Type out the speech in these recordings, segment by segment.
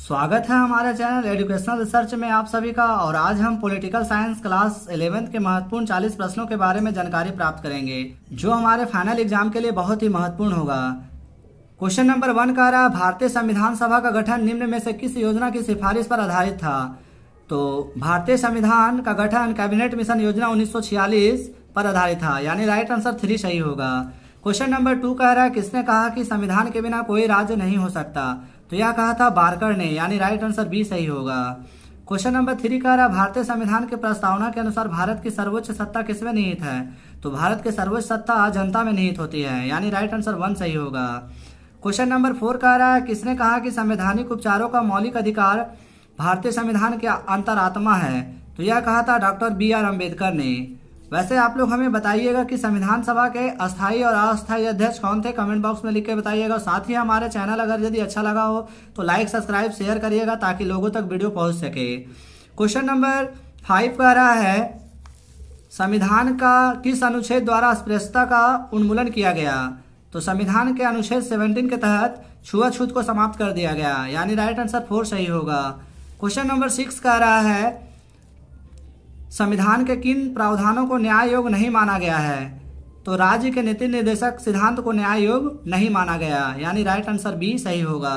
स्वागत है हमारे चैनल एजुकेशनल रिसर्च में आप सभी का। और आज हम पॉलिटिकल साइंस क्लास 11th के महत्वपूर्ण 40 प्रश्नों के बारे में जानकारी प्राप्त करेंगे, जो हमारे फाइनल एग्जाम के लिए बहुत ही महत्वपूर्ण होगा। क्वेश्चन नंबर 1 कह रहा है, भारतीय संविधान सभा का गठन निम्न में से किस योजना की सिफारिश पर आधारित था? तो भारतीय संविधान का गठन कैबिनेट मिशन योजना 1946 पर आधारित था, यानी राइट आंसर 3 सही होगा। क्वेश्चन नंबर 2 कह रहा है, किसने कहा कि संविधान के बिना कोई राज्य नहीं हो सकता? तो यह कहा था बारकर ने, यानी राइट आंसर बी सही होगा। क्वेश्चन नंबर 3 कह रहा है, भारतीय संविधान के प्रस्तावना के अनुसार भारत की सर्वोच्च सत्ता किसमें निहित है? तो भारत की सर्वोच्च सत्ता जनता में निहित होती है, यानी राइट आंसर 1 सही होगा। क्वेश्चन नंबर 4 कह रहा है, किसने कहा कि संवैधानिक उपचारों का मौलिक अधिकार भारतीय संविधान के अंतरात्मा है? तो यह कहा था डॉक्टर BR अम्बेडकर ने। वैसे आप लोग हमें बताइएगा कि संविधान सभा के अस्थायी और अस्थायी अध्यक्ष कौन थे, कमेंट बॉक्स में लिख के बताइएगा। साथ ही हमारे चैनल अगर यदि अच्छा लगा हो तो लाइक सब्सक्राइब शेयर करिएगा ताकि लोगों तक वीडियो पहुंच सके। क्वेश्चन नंबर 5 कह रहा है, संविधान का किस अनुच्छेद द्वारा अस्पृश्यता का उन्मूलन किया गया? तो संविधान के अनुच्छेद 17 के तहत छुआछूत को समाप्त कर दिया गया, यानी राइट आंसर 4 सही होगा। क्वेश्चन नंबर 6 कह रहा है, संविधान के किन प्रावधानों को न्याय योग्य नहीं माना गया है? तो राज्य के नीति निर्देशक सिद्धांत को न्याय योग्य नहीं माना गया, यानी राइट आंसर बी सही होगा।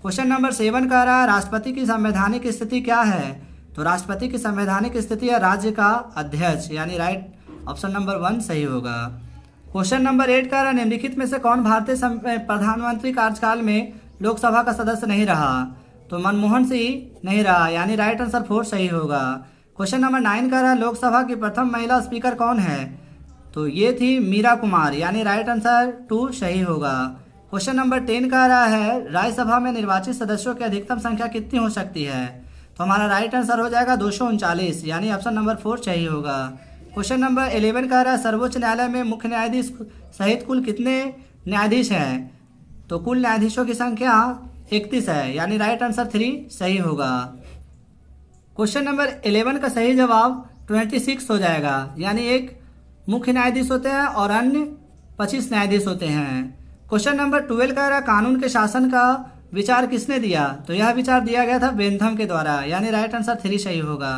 क्वेश्चन नंबर 7 कह रहा है, राष्ट्रपति की संवैधानिक स्थिति क्या है? तो राष्ट्रपति की संवैधानिक स्थिति है राज्य का अध्यक्ष, यानी राइट ऑप्शन नंबर 1 सही होगा। क्वेश्चन नंबर 8 कह रहा है, निम्नलिखित में से कौन भारतीय प्रधानमंत्री कार्यकाल में लोकसभा का सदस्य नहीं रहा? तो मनमोहन सिंह नहीं रहा, यानी राइट आंसर 4 सही होगा। क्वेश्चन नंबर 9 कह रहा है, लोकसभा की प्रथम महिला स्पीकर कौन है? तो ये थी मीरा कुमार, यानी राइट आंसर 2 सही होगा। क्वेश्चन नंबर 10 कह रहा है, राज्यसभा में निर्वाचित सदस्यों की अधिकतम संख्या कितनी हो सकती है? तो हमारा राइट आंसर हो जाएगा 239, यानी ऑप्शन नंबर 4 सही होगा। क्वेश्चन नंबर 11 कह रहा है, सर्वोच्च न्यायालय में मुख्य न्यायाधीश सहित कुल कितने न्यायाधीश हैं? तो कुल न्यायाधीशों की संख्या 31 है, यानी राइट आंसर 3 सही होगा। क्वेश्चन नंबर 11 का सही जवाब 26 हो जाएगा, यानी एक मुख्य न्यायाधीश होते हैं और अन्य 25 न्यायाधीश होते हैं। क्वेश्चन नंबर 12 कह रहा है, कानून के शासन का विचार किसने दिया? तो यह विचार दिया गया था बेंथम के द्वारा, यानी राइट आंसर 3 सही होगा।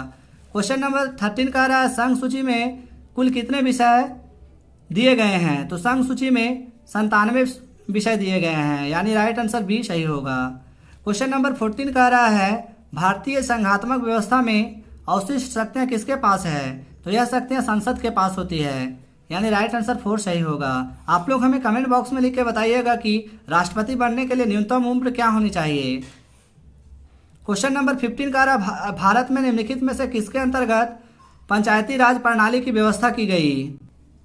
क्वेश्चन नंबर 13 कह रहा है, संघ सूची में कुल कितने विषय दिए गए हैं? तो संघ सूची में 97 विषय दिए गए हैं, यानी राइट आंसर बी सही होगा। क्वेश्चन नंबर 14 कह रहा है, भारतीय संघात्मक व्यवस्था में अवशिष्ट शक्तियाँ किसके पास है? तो यह शक्तियाँ संसद के पास होती है, यानी राइट आंसर 4 सही होगा। आप लोग हमें कमेंट बॉक्स में लिख के बताइएगा कि राष्ट्रपति बनने के लिए न्यूनतम उम्र क्या होनी चाहिए। क्वेश्चन नंबर 15 कह रहा, भारत में निम्नलिखित में से किसके अंतर्गत पंचायती राज प्रणाली की व्यवस्था की गई?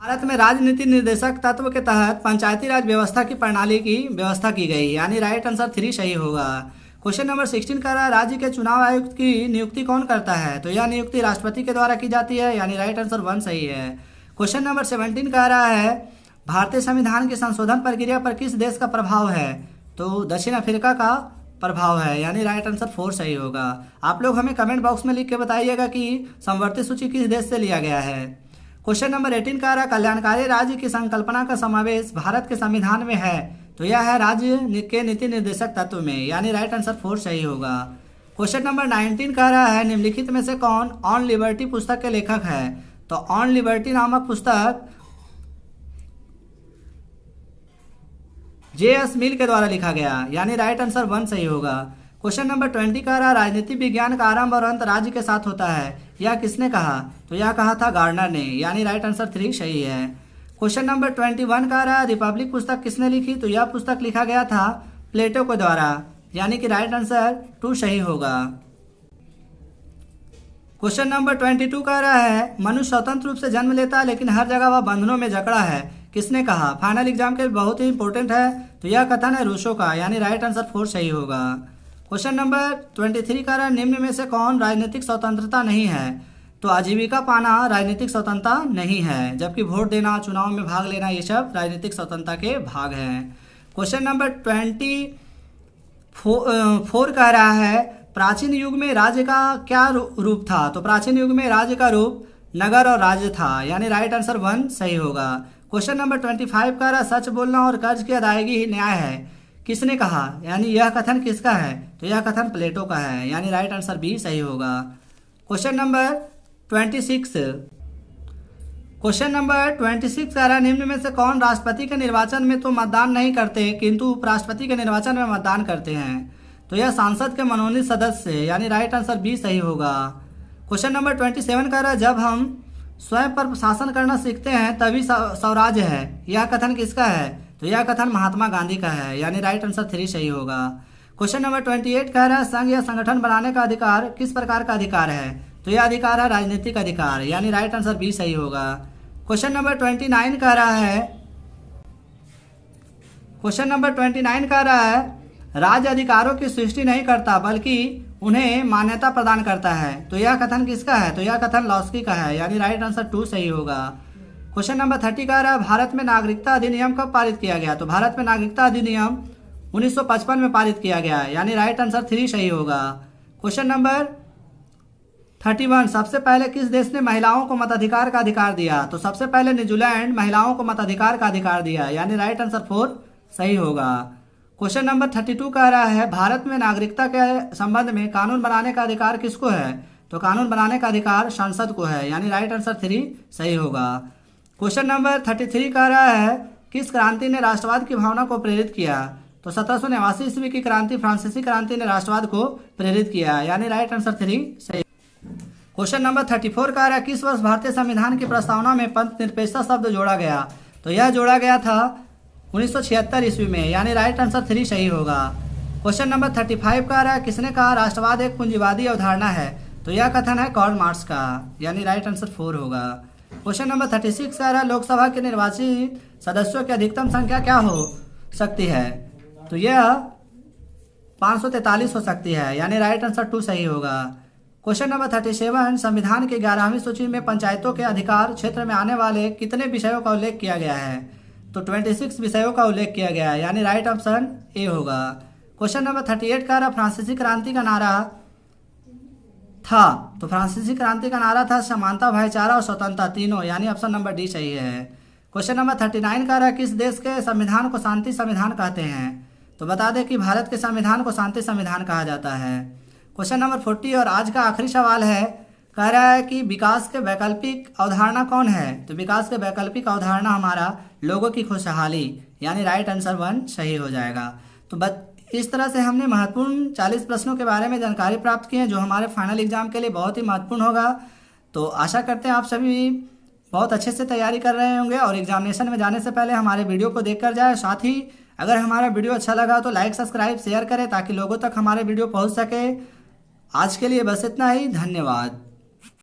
भारत में राजनीति निर्देशक तत्व के तहत पंचायती राज व्यवस्था की प्रणाली की व्यवस्था की गई, यानी राइट आंसर 3 सही होगा। क्वेश्चन नंबर 16 कह रहा है, राज्य के चुनाव आयुक्त की नियुक्ति कौन करता है? तो यह नियुक्ति राष्ट्रपति के द्वारा की जाती है, यानी राइट आंसर 1 सही है। क्वेश्चन नंबर 17 कह रहा है, भारतीय संविधान की संशोधन प्रक्रिया पर किस देश का प्रभाव है? तो दक्षिण अफ्रीका का प्रभाव है, यानी राइट आंसर 4 सही होगा। आप लोग हमें कमेंट बॉक्स में लिख के बताइएगा कि समवर्ती सूची किस देश से लिया गया है। क्वेश्चन नंबर 18 कह रहा है, कल्याणकारी राज्य की संकल्पना का समावेश भारत के संविधान में है? तो यह है राज्य के नीति निर्देशक तत्व में, यानी राइट आंसर 4 सही होगा। क्वेश्चन नंबर 19 कह रहा है, निम्नलिखित में से कौन ऑन लिबर्टी पुस्तक के लेखक है? तो ऑन लिबर्टी नामक पुस्तक JS मिल के द्वारा लिखा गया, यानी राइट आंसर 1 सही होगा। क्वेश्चन नंबर 20 कह रहा है, राजनीति विज्ञान का आरंभ और अंत राज्य के साथ होता है, यह किसने कहा? तो यह कहा था गार्डनर ने, यानी राइट आंसर 3 सही है। क्वेश्चन नंबर 21 कह रहा है, रिपब्लिक पुस्तक किसने लिखी? तो यह पुस्तक लिखा गया था प्लेटो के द्वारा, यानी कि राइट आंसर 2 सही होगा। क्वेश्चन नंबर 22 कह रहा है, मनुष्य स्वतंत्र रूप से जन्म लेता है लेकिन हर जगह वह बंधनों में जकड़ा है, किसने कहा? फाइनल एग्जाम के बहुत ही इंपॉर्टेंट है, तो यह कथन है रूसो का, यानी राइट आंसर 4 सही होगा। क्वेश्चन नंबर 23 कह रहा है, निम्न में से कौन राजनीतिक स्वतंत्रता नहीं है? तो आजीविका पाना राजनीतिक स्वतंत्रता नहीं है, जबकि वोट देना, चुनाव में भाग लेना, ये सब राजनीतिक स्वतंत्रता के भाग हैं। क्वेश्चन नंबर 24 कह रहा है, प्राचीन युग में राज्य का क्या रूप था? तो प्राचीन युग में राज्य का रूप नगर और राज्य था, यानी राइट आंसर 1 सही होगा। क्वेश्चन नंबर 25 कह रहा है, सच बोलना और कर्ज की अदायगी ही न्याय है, किसने कहा, यानी यह कथन किसका है, तो यह कथन प्लेटो का है, यानी राइट आंसर बी सही होगा। Question number 26। क्वेश्चन नंबर 26 कह रहा है निम्न में से कौन राष्ट्रपति के निर्वाचन में तो मतदान नहीं करते किंतु उपराष्ट्रपति के निर्वाचन में मतदान करते हैं, तो यह सांसद के मनोनीत सदस्य है, यानी राइट आंसर बी सही होगा। क्वेश्चन नंबर 27 कह रहा है जब हम स्वयं पर शासन करना सीखते हैं तभी स्वराज्य है, यह कथन किसका है, तो यह कथन महात्मा गांधी का है, यानी राइट आंसर 3 सही होगा। क्वेश्चन नंबर 28 कह रहा है संघ या संगठन बनाने का अधिकार किस प्रकार का अधिकार है, तो यह अधिकार है राजनीतिक अधिकार, यानी राइट आंसर बी सही होगा। क्वेश्चन नंबर 29 कह रहा है राज्य अधिकारों की सृष्टि नहीं करता बल्कि उन्हें मान्यता प्रदान करता है, तो यह कथन किसका है, तो यह कथन लॉस्की का है, यानी राइट आंसर 2 सही होगा। क्वेश्चन नंबर 30 कह रहा है भारत में नागरिकता अधिनियम कब पारित किया गया, तो भारत में नागरिकता अधिनियम 1955 में पारित किया गया, यानी राइट आंसर 3 सही होगा। क्वेश्चन नंबर 31 सबसे पहले किस देश ने महिलाओं को मताधिकार का अधिकार दिया, तो सबसे पहले न्यूजीलैंड महिलाओं को मताधिकार का अधिकार दिया, यानी राइट आंसर 4 सही होगा। क्वेश्चन नंबर 32 कह रहा है भारत में नागरिकता के संबंध में कानून बनाने का अधिकार किसको है, तो कानून बनाने का अधिकार संसद को है, यानी राइट आंसर 3 सही होगा। क्वेश्चन नंबर 33 कह रहा है किस क्रांति ने राष्ट्रवाद की भावना को प्रेरित किया, तो 1789 ईस्वी की क्रांति फ्रांसीसी क्रांति ने राष्ट्रवाद को प्रेरित किया, यानी राइट आंसर 3 सही। क्वेश्चन नंबर 34 कह रहा है किस वर्ष भारतीय संविधान की प्रस्तावना में पंथ निरपेक्षता शब्द जोड़ा गया, तो यह जोड़ा गया था 1976 ईस्वी में, यानी राइट आंसर 3 सही होगा। क्वेश्चन नंबर 35 कह रहा है किसने कहा राष्ट्रवाद एक पूंजीवादी अवधारणा है, तो यह कथन है कार्ल मार्क्स का, यानी राइट आंसर 4 होगा। क्वेश्चन नंबर 36 कह रहा है लोकसभा के निर्वाचित सदस्यों की अधिकतम संख्या क्या हो सकती है, तो यह 543 हो सकती है, यानी राइट आंसर 2 सही होगा। क्वेश्चन नंबर 37 संविधान की 11वीं सूची में पंचायतों के अधिकार क्षेत्र में आने वाले कितने विषयों का उल्लेख किया गया है, तो 26 विषयों का उल्लेख किया गया है, यानी राइट ऑप्शन ए होगा। क्वेश्चन नंबर 38 कह रहा फ्रांसीसी क्रांति का नारा था, तो फ्रांसीसी क्रांति का नारा था समानता भाईचारा और स्वतंत्रता तीनों, यानी ऑप्शन नंबर डी सही है। क्वेश्चन नंबर 39 कह रहा है किस देश के संविधान को शांति संविधान कहते हैं, तो बता दें कि भारत के संविधान को शांति संविधान कहा जाता है। क्वेश्चन नंबर 40 और आज का आखिरी सवाल है, कह रहा है कि विकास के वैकल्पिक अवधारणा कौन है, तो विकास के वैकल्पिक अवधारणा हमारा लोगों की खुशहाली, यानी राइट आंसर 1 सही हो जाएगा। तो इस तरह से हमने महत्वपूर्ण 40 प्रश्नों के बारे में जानकारी प्राप्त की है जो हमारे फाइनल एग्जाम के लिए बहुत ही महत्वपूर्ण होगा। तो आशा करते हैं आप सभी बहुत अच्छे से तैयारी कर रहे होंगे और एग्जामिनेशन में जाने से पहले हमारे वीडियो को देखकर जाए। साथ ही अगर हमारा वीडियो अच्छा लगा तो लाइक सब्सक्राइब शेयर करें ताकि लोगों तक हमारे वीडियो पहुंच सके। आज के लिए बस इतना ही, धन्यवाद।